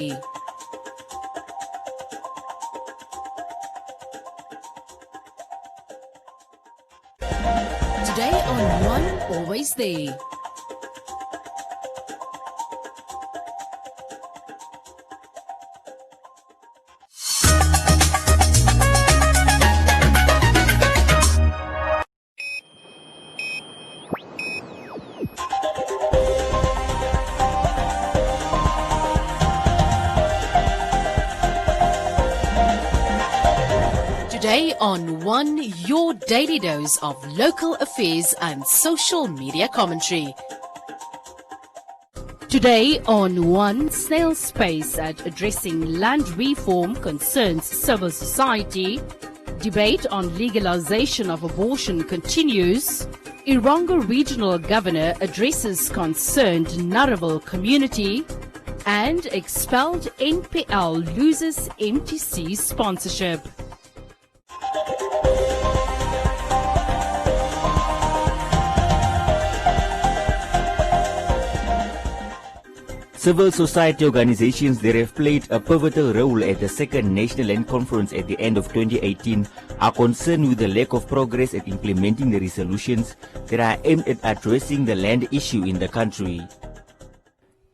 Today on One Always There. Today on One, your daily dose of local affairs and social media commentary. Today on One, snail space at addressing land reform concerns civil society. Debate on legalization of abortion continues. Irongo Regional Governor addresses concerned Naraval community. And expelled NPL loses MTC sponsorship. Civil society organizations that have played a pivotal role at the second National Land Conference at the end of 2018 are concerned with the lack of progress at implementing the resolutions that are aimed at addressing the land issue in the country.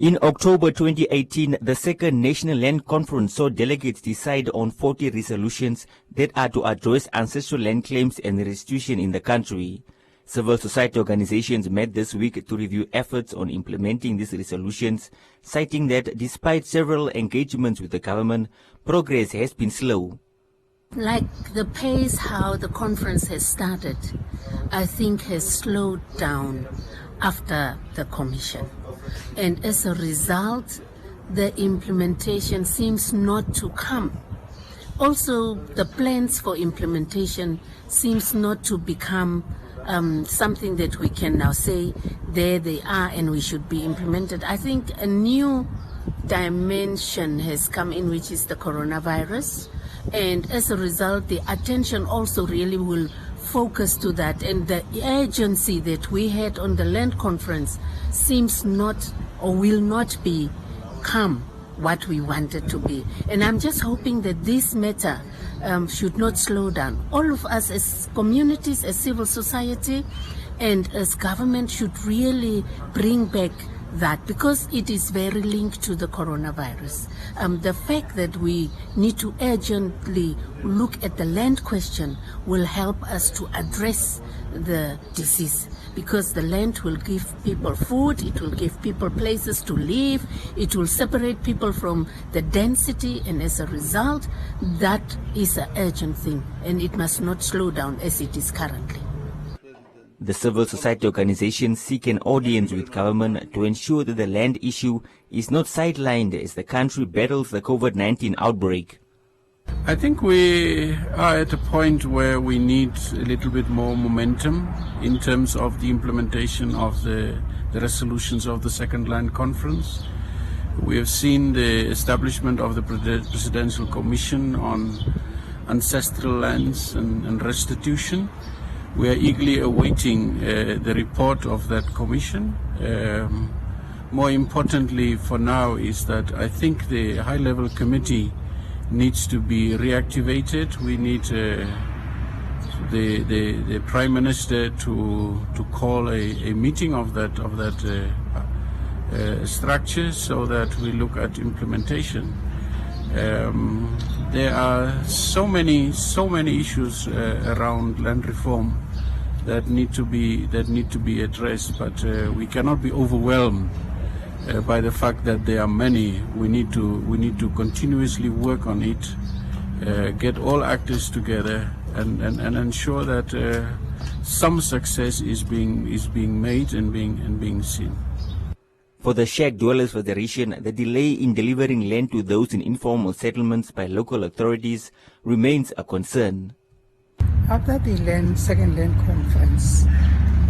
In October 2018, the second National Land Conference saw delegates decide on 40 resolutions that are to address ancestral land claims and restitution in the country. Civil society organizations met this week to review efforts on implementing these resolutions, citing that despite several engagements with the government, progress has been slow. Like the pace how the conference has started, I think has slowed down after the commission. And as a result, the implementation seems not to come. Also, the plans for implementation seems not to become something that we can now say, there they are and we should be implemented. I think a new dimension has come in, which is the coronavirus. And as a result, the attention also really will focus to that. And the urgency that we had on the land conference seems not or will not become what we wanted to be. And I'm just hoping that this matter should not slow down. All of us as communities, as civil society, and as government should really bring back that, because it is very linked to the coronavirus. The fact that we need to urgently look at the land question will help us to address the disease, because the land will give people food, it will give people places to live, it will separate people from the density, and as a result, that is an urgent thing, and it must not slow down as it is currently. The civil society organizations seek an audience with government to ensure that the land issue is not sidelined as the country battles the COVID-19 outbreak. I think we are at a point where we need a little bit more momentum in terms of the implementation of the resolutions of the Second Land Conference. We have seen the establishment of the Presidential Commission on Ancestral Lands and Restitution. We are eagerly awaiting the report of that commission. More importantly for now is that I think the high-level committee needs to be reactivated. We need the Prime Minister to call a meeting of that structure so that we look at implementation. There are so many issues around land reform that need to be addressed, but we cannot be overwhelmed by the fact that there are many. We need to continuously work on it, get all actors together, and ensure that some success is being made and being seen. For the Shack Dwellers Federation, the delay in delivering land to those in informal settlements by local authorities remains a concern. After the second land conference,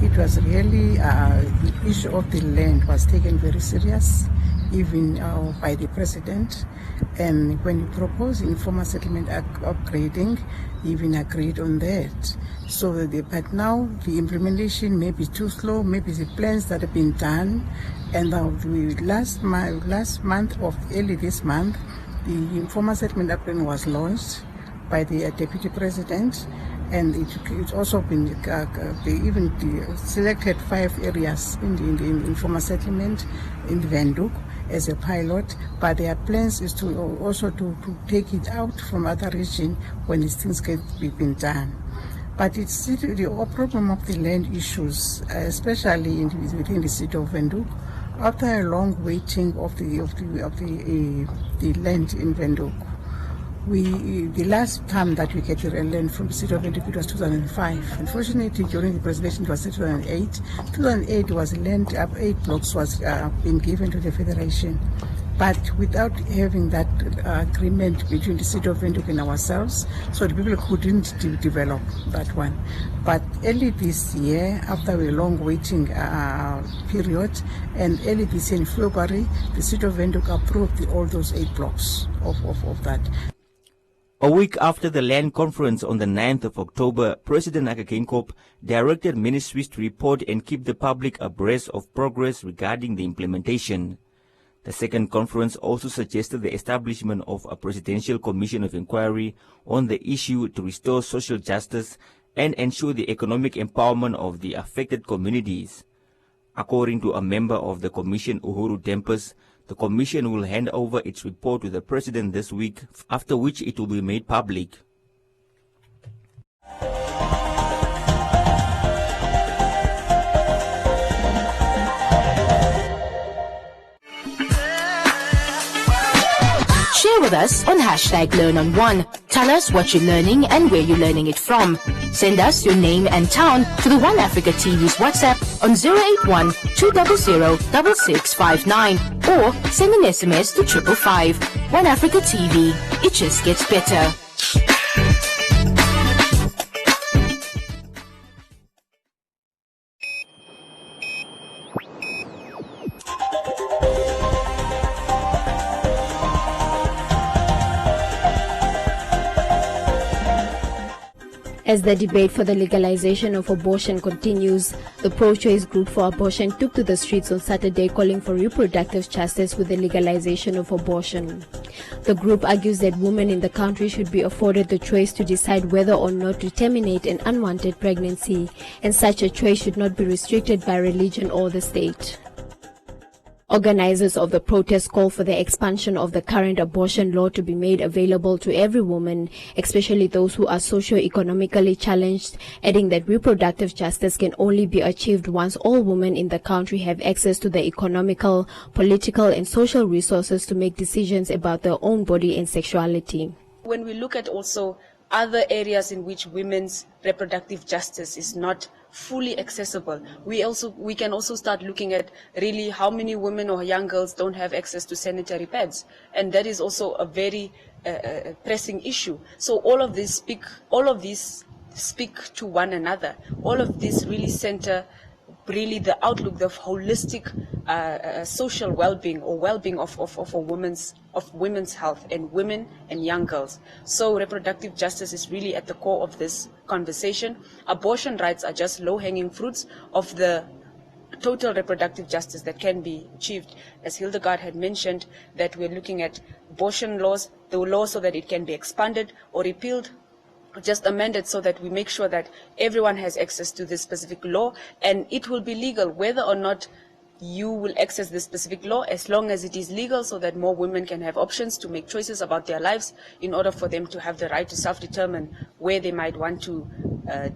it was really the issue of the land was taken very serious, even by the president. And when he proposed informal settlement upgrading, he even agreed on that. So, but now the implementation may be too slow, maybe the plans that have been done. And last month of early this month, the informal settlement upgrading was launched by the deputy president. And it's also been even selected 5 areas in the informal settlement in Windhoek as a pilot, but their plans is to also to take it out from other regions when these things get been done. But it's the problem of the land issues, especially within the city of Windhoek. After a long waiting of the land in Windhoek, the last time that we get the land from the city of Windhoek was 2005. Unfortunately, during the presentation it was 2008. 2008 was land up 8 blocks was been given to the federation, but without having that agreement between the city of Windhoek and ourselves, so the people couldn't develop that one. But early this year, after a long waiting period, and early this year in February, the city of Windhoek approved all those 8 blocks of that. A week after the land conference on the 9th of October, President Nakagin directed ministries to report and keep the public abreast of progress regarding the implementation. The second conference also suggested the establishment of a presidential commission of inquiry on the issue to restore social justice and ensure the economic empowerment of the affected communities. According to a member of the commission, Uhuru Dempus, the commission will hand over its report to the president this week, after which it will be made public. Share with us on #LearnOn1. Tell us what you're learning and where you're learning it from. Send us your name and town to the One Africa TV's WhatsApp on 081 200 6659 or send an SMS to 555. One Africa TV. It just gets better. As the debate for the legalization of abortion continues, the pro-choice group for abortion took to the streets on Saturday calling for reproductive justice with the legalization of abortion. The group argues that women in the country should be afforded the choice to decide whether or not to terminate an unwanted pregnancy, and such a choice should not be restricted by religion or the state. Organizers of the protest call for the expansion of the current abortion law to be made available to every woman, especially those who are socio-economically challenged, adding that reproductive justice can only be achieved once all women in the country have access to the economical, political and social resources to make decisions about their own body and sexuality. When we look at also other areas in which women's reproductive justice is not fully accessible, we can also start looking at really how many women or young girls don't have access to sanitary pads, and that is also a very pressing issue. So all of these speak to one another. All of this really center really the outlook, the holistic social well-being or well-being of women's health and women and young girls. So reproductive justice is really at the core of this conversation. Abortion rights are just low-hanging fruits of the total reproductive justice that can be achieved. As Hildegard had mentioned, that we're looking at abortion laws, the law so that it can be expanded or repealed, just amended so that we make sure that everyone has access to this specific law, and it will be legal whether or not you will access this specific law, as long as it is legal, so that more women can have options to make choices about their lives in order for them to have the right to self-determine where they might want to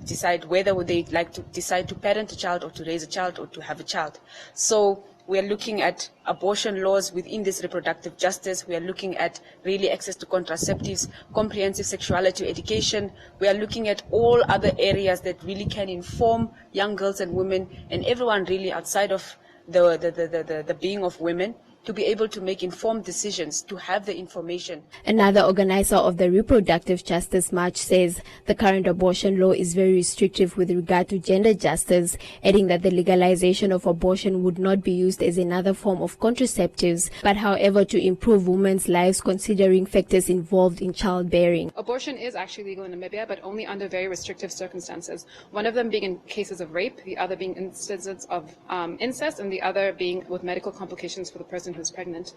decide whether they'd like to decide to parent a child or to raise a child or to have a child. So we are looking at abortion laws within this reproductive justice. We are looking at really access to contraceptives, comprehensive sexuality education. We are looking at all other areas that really can inform young girls and women and everyone really outside of the being of women to be able to make informed decisions, to have the information. Another organizer of the Reproductive Justice March says the current abortion law is very restrictive with regard to gender justice, adding that the legalization of abortion would not be used as another form of contraceptives, but however to improve women's lives considering factors involved in childbearing. Abortion is actually legal in Namibia, but only under very restrictive circumstances. One of them being in cases of rape, the other being instances of incest, and the other being with medical complications for the person who's pregnant.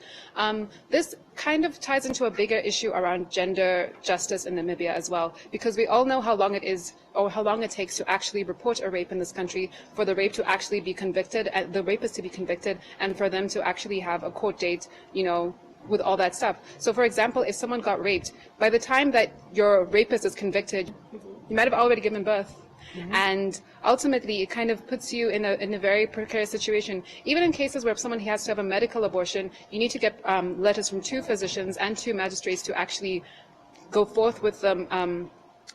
This kind of ties into a bigger issue around gender justice in Namibia as well, because we all know how long it is or how long it takes to actually report a rape in this country, for the rape to actually be convicted, the rapist to be convicted, and for them to actually have a court date, with all that stuff. So for example, if someone got raped, by the time that your rapist is convicted, you might have already given birth. And ultimately, it kind of puts you in a very precarious situation. Even in cases where someone has to have a medical abortion, you need to get letters from 2 physicians and 2 magistrates to actually go forth with the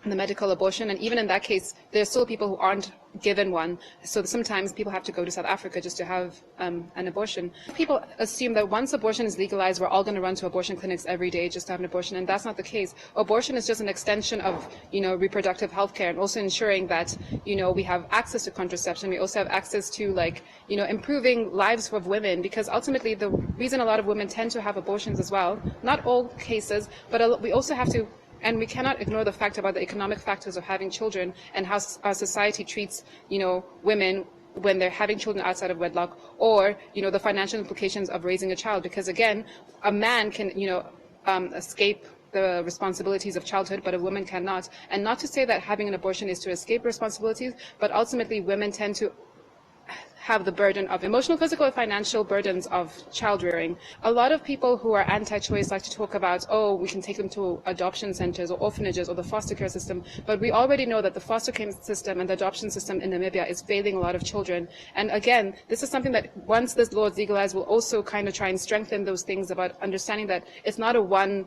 medical abortion. And even in that case, there's still people who aren't given one. So sometimes people have to go to South Africa just to have an abortion. People assume that once abortion is legalized, we're all going to run to abortion clinics every day just to have an abortion, and that's not the case. Abortion is just an extension of, reproductive health care, and also ensuring that, we have access to contraception. We also have access to, improving lives of women, because ultimately the reason a lot of women tend to have abortions as well, not all cases, but we also have to. And we cannot ignore the fact about the economic factors of having children and how our society treats, women when they're having children outside of wedlock, or, the financial implications of raising a child. Because again, a man can, escape the responsibilities of childhood, but a woman cannot. And not to say that having an abortion is to escape responsibilities, but ultimately women tend to have the burden of emotional, physical, and financial burdens of child rearing. A lot of people who are anti-choice like to talk about, we can take them to adoption centers or orphanages or the foster care system, but we already know that the foster care system and the adoption system in Namibia is failing a lot of children. And again, this is something that once this law is legalized, will also kind of try and strengthen those things about understanding that it's not a one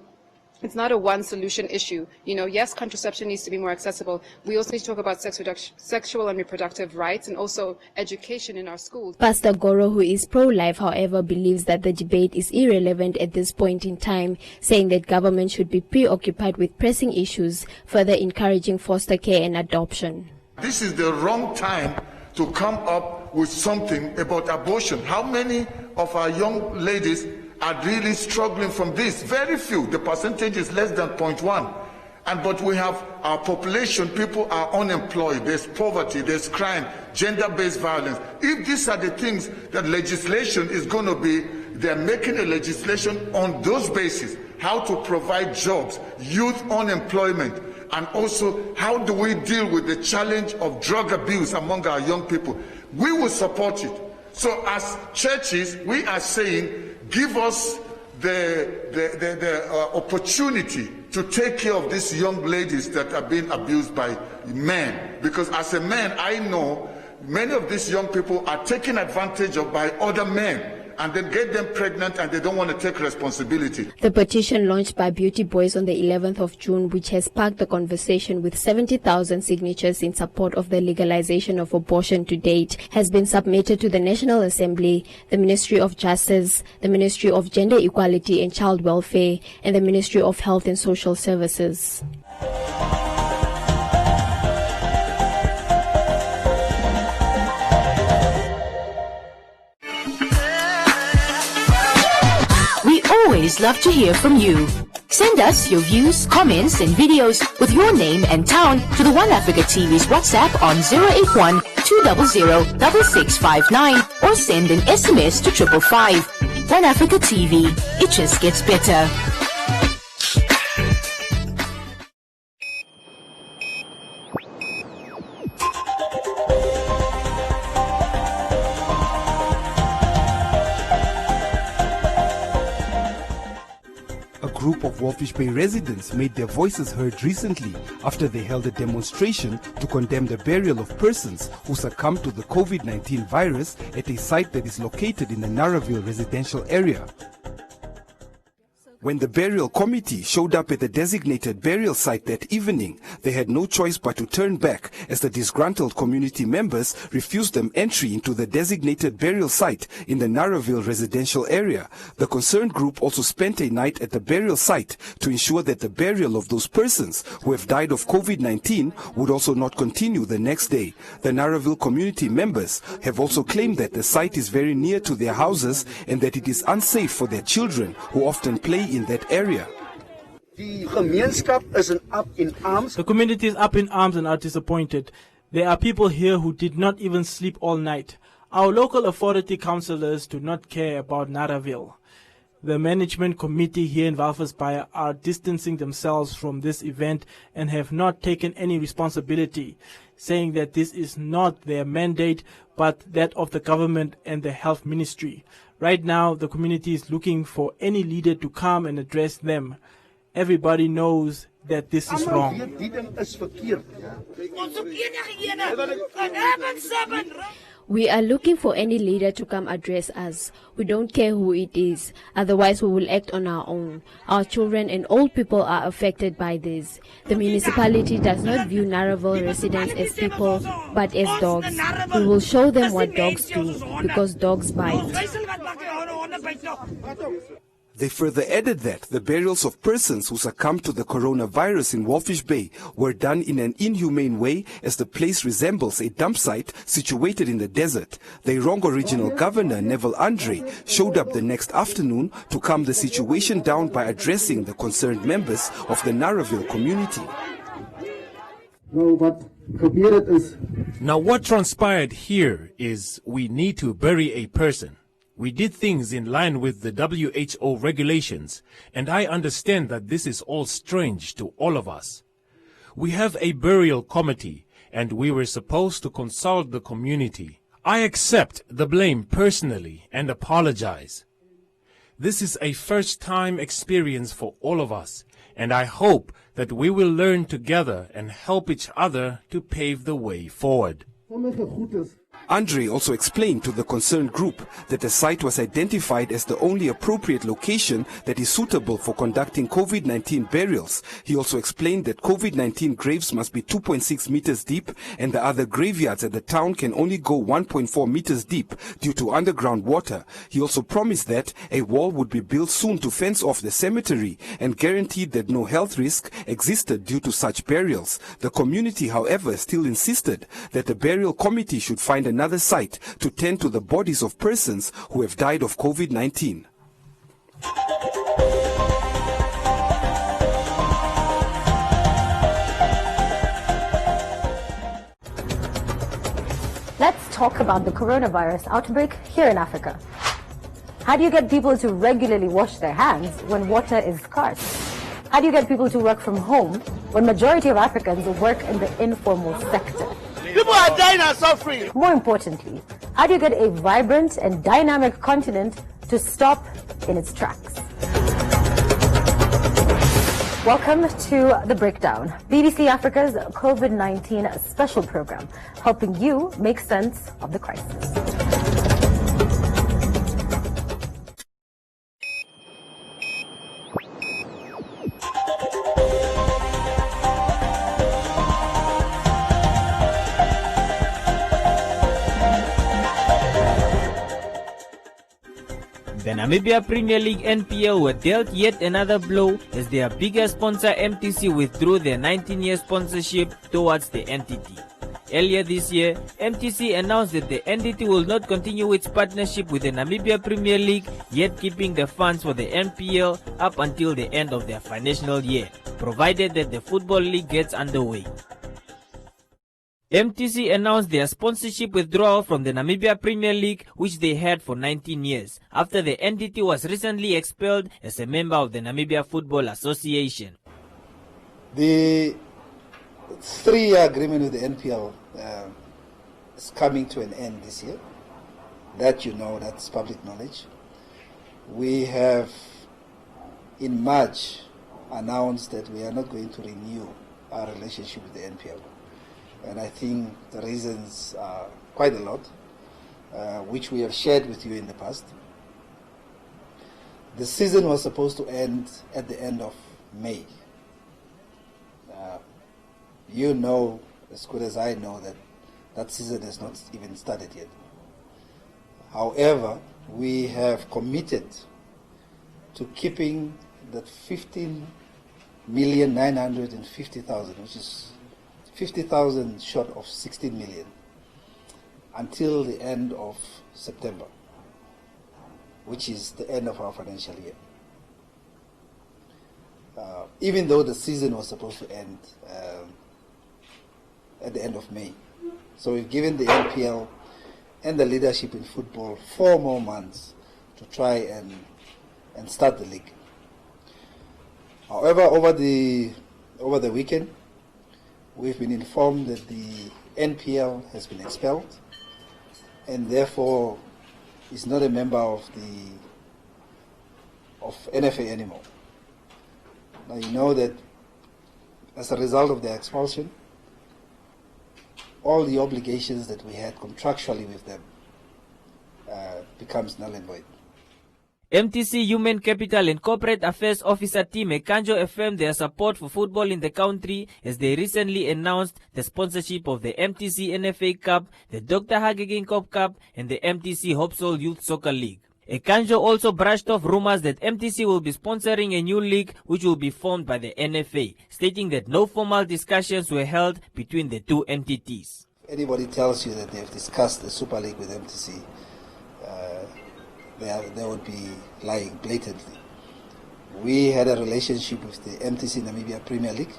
solution issue. Yes, contraception needs to be more accessible. We also need to talk about sexual and reproductive rights, and also education in our schools. Pastor Goro, who is pro-life, however, believes that the debate is irrelevant at this point in time, saying that government should be preoccupied with pressing issues, further encouraging foster care and adoption. This is the wrong time to come up with something about abortion. How many of our young ladies are really struggling from this? Very few. The percentage is less than 0.1. But we have our population, people are unemployed, there's poverty, there's crime, gender-based violence. If these are the things that legislation is going to be, they're making a legislation on those bases. How to provide jobs, youth unemployment, and also how do we deal with the challenge of drug abuse among our young people. We will support it. So as churches, we are saying, give us the opportunity to take care of these young ladies that are being abused by men. Because as a man, I know many of these young people are taken advantage of by other men, and then get them pregnant, and they don't want to take responsibility. The petition launched by Beauty Boys on the 11th of June, which has sparked the conversation with 70,000 signatures in support of the legalization of abortion to date, has been submitted to the National Assembly, the Ministry of Justice, the Ministry of Gender Equality and Child Welfare, and the Ministry of Health and Social Services. Always love to hear from you. Send us your views, comments, and videos with your name and town to the One Africa TV's WhatsApp on 081 200 6659 or send an SMS to 555. One Africa TV. It just gets better. A group of Walfish Bay residents made their voices heard recently after they held a demonstration to condemn the burial of persons who succumbed to the COVID-19 virus at a site that is located in the Narraville residential area. So When the burial committee showed up at the designated burial site that evening, they had no choice but to turn back as the disgruntled community members refused them entry into the designated burial site in the Narraville residential area. The concerned group also spent a night at the burial site to ensure that the burial of those persons who have died of COVID-19 would also not continue the next day. The Narraville community members have also claimed that the site is very near to their houses and that it is unsafe for their children who often play in that area. The community is up in arms and are disappointed. There are people here who did not even sleep all night. Our local authority councillors do not care about Narraville. The management committee here in Walvis Bay are distancing themselves from this event and have not taken any responsibility, saying that this is not their mandate but that of the government and the health ministry. Right now, the community is looking for any leader to come and address them. Everybody knows that this is wrong. We are looking for any leader to come address us. We don't care who it is. Otherwise, we will act on our own. Our children and old people are affected by this. The municipality does not view Narraville residents as people, but as dogs. We will show them what dogs do, because dogs bite. They further added that the burials of persons who succumbed to the coronavirus in Walvis Bay were done in an inhumane way, as the place resembles a dump site situated in the desert. The Irongo Regional Governor, Neville Andre, showed up the next afternoon to calm the situation down by addressing the concerned members of the Narraville community. Now what transpired here is we need to bury a person. We did things in line with the WHO regulations, and I understand that this is all strange to all of us. We have a burial committee, and we were supposed to consult the community. I accept the blame personally and apologize. This is a first-time experience for all of us, and I hope that we will learn together and help each other to pave the way forward. Andre also explained to the concerned group that the site was identified as the only appropriate location that is suitable for conducting COVID-19 burials. He also explained that COVID-19 graves must be 2.6 meters deep and the other graveyards at the town can only go 1.4 meters deep due to underground water. He also promised that a wall would be built soon to fence off the cemetery and guaranteed that no health risk existed due to such burials. The community, however, still insisted that the burial committee should find another site to tend to the bodies of persons who have died of COVID-19. Let's talk about the coronavirus outbreak here in Africa. How do you get people to regularly wash their hands when water is scarce? How do you get people to work from home when majority of Africans work in the informal sector? People are dying and suffering. More importantly, how do you get a vibrant and dynamic continent to stop in its tracks? Welcome to The Breakdown, BBC Africa's COVID-19 special program, helping you make sense of the crisis. The Namibia Premier League NPL were dealt yet another blow as their biggest sponsor MTC withdrew their 19-year sponsorship towards the entity. Earlier this year, MTC announced that the entity will not continue its partnership with the Namibia Premier League, yet keeping the funds for the NPL up until the end of their financial year, provided that the Football League gets underway. MTC announced their sponsorship withdrawal from the Namibia Premier League, which they had for 19 years, after the entity was recently expelled as a member of the Namibia Football Association. The 3-year agreement with the NPL is coming to an end this year. That you know, that's public knowledge. We have, in March, announced that we are not going to renew our relationship with the NPL. And I think the reasons are quite a lot, which we have shared with you in the past. The season was supposed to end at the end of May. You know as good as I know that that season has not even started yet. However, we have committed to keeping that 15,950,000, which is 50,000 short of 16 million, until the end of September, which is the end of our financial year. Even though the season was supposed to end at the end of May. So we've given the NPL and the leadership in football 4 more months to try and start the league. However, over the weekend, we've been informed that the NPL has been expelled and therefore is not a member of NFA anymore. Now you know that as a result of the expulsion, all the obligations that we had contractually with them becomes null and void. MTC Human Capital and Corporate Affairs Officer Team Ekanjo affirmed their support for football in the country as they recently announced the sponsorship of the MTC NFA Cup, the Dr. Hage Cup, and the MTC Hopsol Youth Soccer League. Ekanjo also brushed off rumors that MTC will be sponsoring a new league which will be formed by the NFA, stating that no formal discussions were held between the two entities. Anybody tells you that they've discussed the Super League with MTC, they would be lying blatantly. We had a relationship with the MTC Namibia Premier League,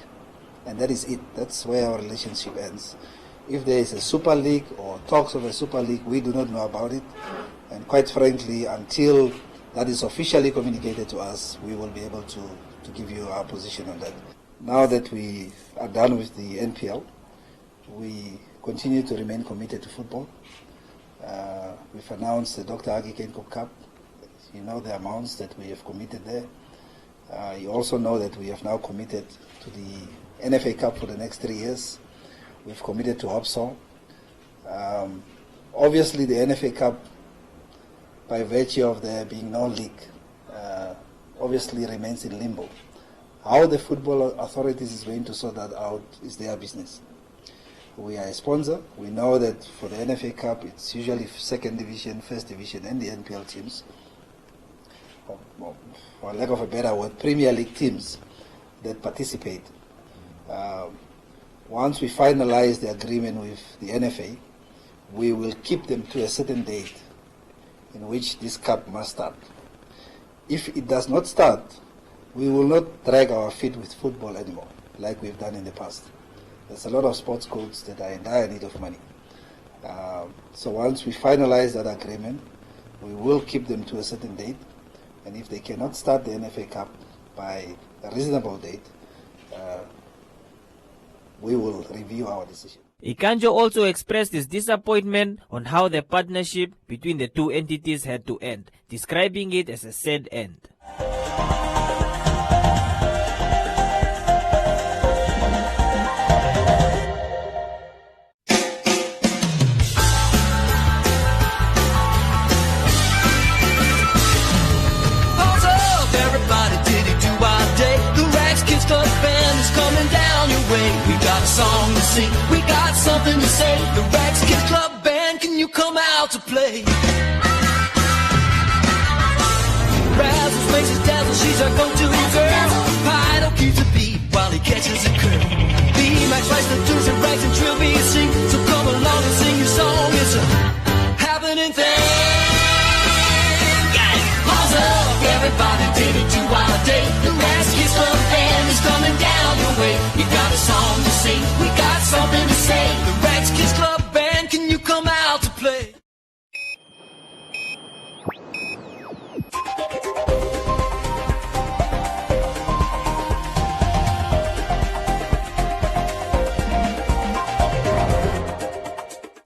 and that is it. That's where our relationship ends. If there is a Super League or talks of a Super League, we do not know about it. And quite frankly, until that is officially communicated to us, we will be able to give you our position on that. Now that we are done with the NPL, we continue to remain committed to football. We've announced the Dr. Hage Cup. You know the amounts that we have committed there. You also know that we have now committed to the NFA Cup for the next 3 years. We've committed to Hopsol. Obviously, the NFA Cup, by virtue of there being no league, obviously remains in limbo. How the football authorities is going to sort that out is their business. We are a sponsor. We know that for the NFA Cup, it's usually 2nd division, 1st division, and the NPL teams, or for lack of a better word, Premier League teams that participate. Once we finalize the agreement with the NFA, we will keep them to a certain date in which this cup must start. If it does not start, we will not drag our feet with football anymore, like we've done in the past. There's a lot of sports codes that are in dire need of money. So once we finalize that agreement, we will keep them to a certain date, and if they cannot start the NFA Cup by a reasonable date, we will review our decision. Ekanjo also expressed his disappointment on how the partnership between the two entities had to end, describing it as a sad end. We got a song to sing, we got something to say. The Rags Kids Club Band, can you come out to play? Razzles, faces, dazzle, she's our go-to girl. Pido keeps a beat while he catches a curl. B-Max writes the tunes and Rags and Trilby sing. So come along and sing your song, it's a happening thing. Yeah, pause up, everybody did it to our day. The Rags Kids Club Band is coming down your way. You got a song to sing, we got something to say. The Rags Kids Club Band, can you come out to play?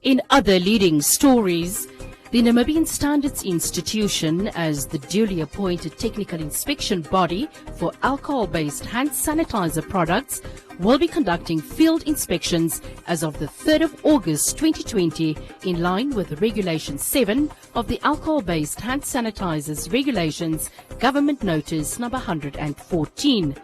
In other leading stories, the Namibian Standards Institution, as the duly appointed technical inspection body for alcohol-based hand sanitizer products, will be conducting field inspections as of the 3rd of August 2020 in line with Regulation 7 of the Alcohol-Based Hand Sanitizers Regulations, Government Notice number 114.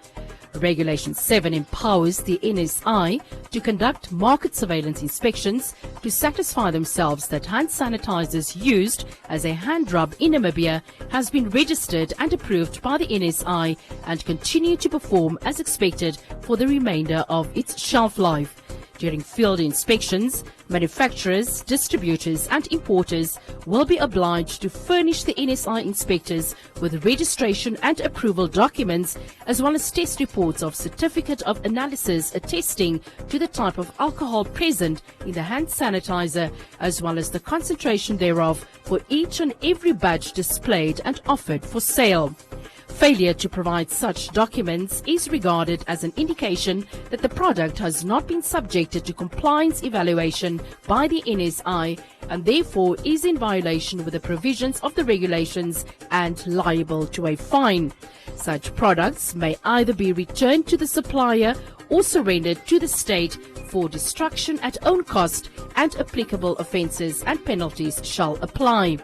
Regulation 7 empowers the NSI to conduct market surveillance inspections to satisfy themselves that hand sanitizers used as a hand rub in Namibia has been registered and approved by the NSI and continue to perform as expected for the remainder of its shelf life. During field inspections, manufacturers, distributors and importers will be obliged to furnish the NSI inspectors with registration and approval documents as well as test reports of certificate of analysis attesting to the type of alcohol present in the hand sanitizer as well as the concentration thereof for each and every batch displayed and offered for sale. Failure to provide such documents is regarded as an indication that the product has not been subjected to compliance evaluation by the NSI and therefore is in violation with the provisions of the regulations and liable to a fine. Such products may either be returned to the supplier or surrendered to the state for destruction at own cost, and applicable offences and penalties shall apply.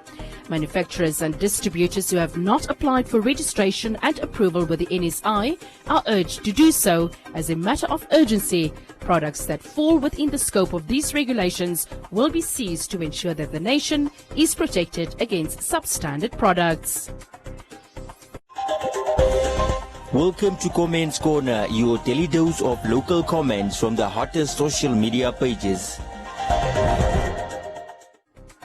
Manufacturers and distributors who have not applied for registration and approval with the NSI are urged to do so as a matter of urgency. Products that fall within the scope of these regulations will be seized to ensure that the nation is protected against substandard products. Welcome to Comments Corner, your daily dose of local comments from the hottest social media pages.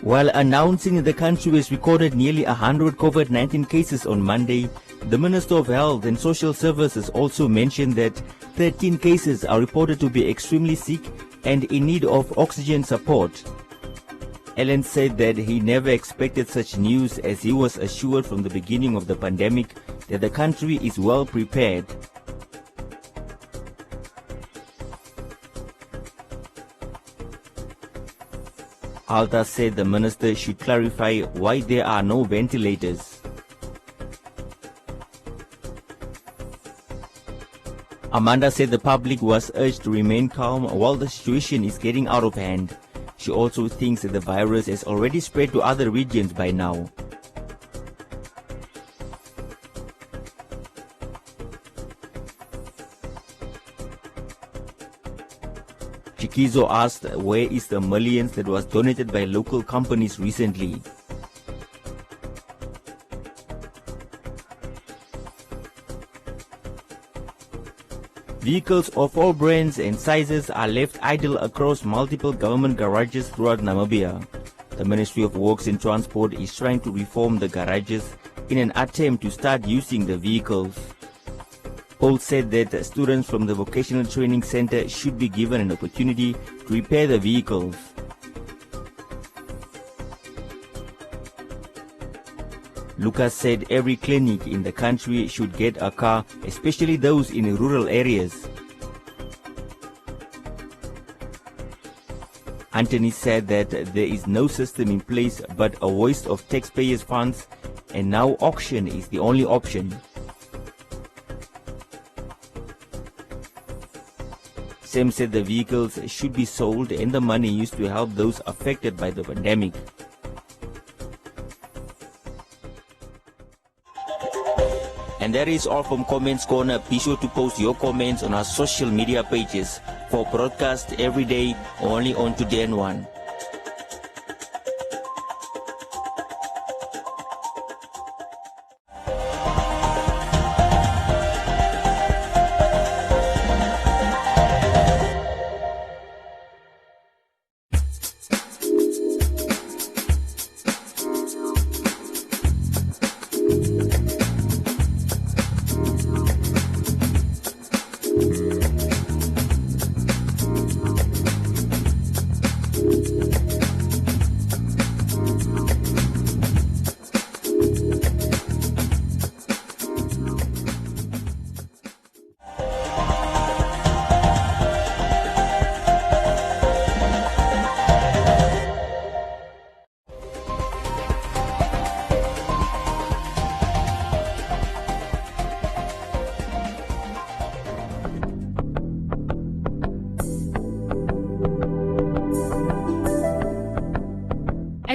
While announcing the country has recorded nearly 100 COVID-19 cases on Monday, the Minister of Health and Social Services also mentioned that 13 cases are reported to be extremely sick and in need of oxygen support. Allen said that he never expected such news as he was assured from the beginning of the pandemic that the country is well prepared. Alta said the minister should clarify why there are no ventilators. Amanda said the public was urged to remain calm while the situation is getting out of hand. She also thinks that the virus has already spread to other regions by now. Chikizo asked where is the millions that was donated by local companies recently. Vehicles of all brands and sizes are left idle across multiple government garages throughout Namibia. The Ministry of Works and Transport is trying to reform the garages in an attempt to start using the vehicles. Paul said that students from the Vocational Training Center should be given an opportunity to repair the vehicles. Lucas said every clinic in the country should get a car, especially those in rural areas. Anthony said that there is no system in place but a waste of taxpayers' funds, and now auction is the only option. Sam said the vehicles should be sold and the money used to help those affected by the pandemic. And that is all from Comments Corner. Be sure to post your comments on our social media pages for broadcast every day only on Today and One.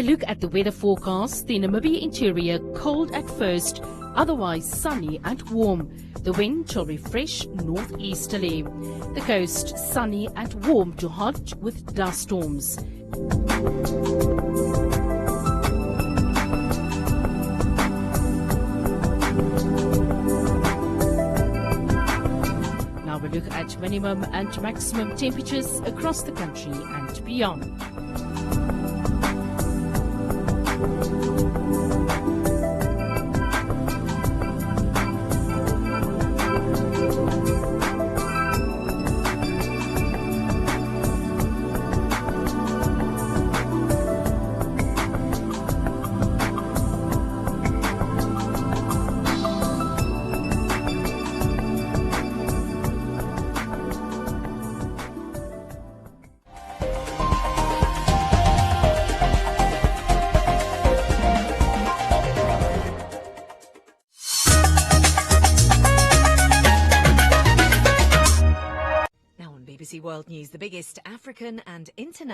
look at the weather forecast. The Namibia interior cold at first, otherwise sunny and warm. The wind shall be fresh northeasterly. The coast sunny and warm to hot with dust storms. Now we look at minimum and maximum temperatures across the country and beyond. World News, the biggest African and international